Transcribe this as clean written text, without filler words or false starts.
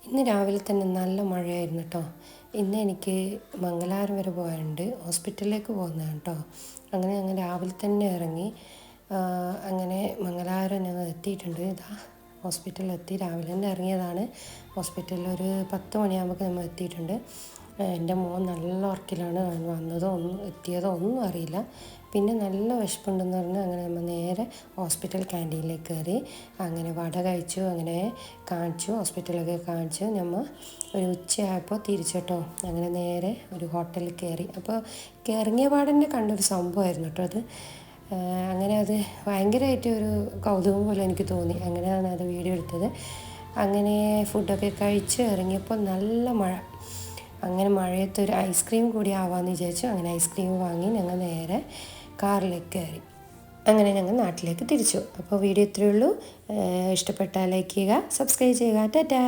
ഇന്ന് രാവിലെ തന്നെ നല്ല മഴയായിരുന്നു കേട്ടോ. ഇന്ന് എനിക്ക് മംഗലാപുരം വരെ പോകാനുണ്ട്, ഹോസ്പിറ്റലിലേക്ക് പോകുന്നതാണ് കേട്ടോ. അങ്ങനെ ഞങ്ങൾ രാവിലെ തന്നെ ഇറങ്ങി. അങ്ങനെ മംഗലാപുരം ഞങ്ങൾ എത്തിയിട്ടുണ്ട്. ഇതാ ഹോസ്പിറ്റലിൽ എത്തി, രാവിലെ തന്നെ ഇറങ്ങിയതാണ്. ഹോസ്പിറ്റലിൽ ഒരു 10 മണിയാകുമ്പോൾ നമ്മൾ എത്തിയിട്ടുണ്ട്. എൻ്റെ മോൻ നല്ല ഉറക്കിലാണ്, വന്നതോ എത്തിയതോ ഒന്നും അറിയില്ല. പിന്നെ നല്ല വിശപ്പുണ്ടെന്ന് പറഞ്ഞ് അങ്ങനെ നമ്മൾ നേരെ ഹോസ്പിറ്റൽ ക്യാൻറ്റീനിലേക്ക് കയറി. അങ്ങനെ വട കഴിച്ചു, അങ്ങനെ കാണിച്ചു, ഹോസ്പിറ്റലൊക്കെ കാണിച്ചു. നമ്മൾ ഒരു ഉച്ചയായപ്പോൾ തിരിച്ചിട്ടോ. അങ്ങനെ നേരെ ഒരു ഹോട്ടലിൽ കയറി. അപ്പോൾ ഇറങ്ങിയ പാടന്നെ കണ്ടൊരു സംഭവമായിരുന്നു കേട്ടോ അത്. അങ്ങനെ അത് ഭയങ്കരമായിട്ട് ഒരു കൗതുകം പോലെ എനിക്ക് തോന്നി. അങ്ങനെയാണ് അത് വീഡിയോ എടുത്തത്. അങ്ങനെ ഫുഡൊക്കെ കഴിച്ച് ഇറങ്ങിയപ്പോൾ നല്ല മഴ. അങ്ങനെ മഴയത്തൊരു ഐസ്ക്രീം കൂടി ആവാമെന്ന് വിചാരിച്ചു. അങ്ങനെ ഐസ്ക്രീം വാങ്ങി ഞങ്ങൾ നേരെ കാറിലേക്ക് കയറി. അങ്ങനെ ഞങ്ങൾ നാട്ടിലേക്ക് തിരിച്ചു. അപ്പോൾ വീഡിയോ ഇത്രയേ ഉള്ളൂ. ഇഷ്ടപ്പെട്ടാൽ ലൈക്ക് ചെയ്യുക, സബ്സ്ക്രൈബ് ചെയ്യുക. ടാറ്റാ.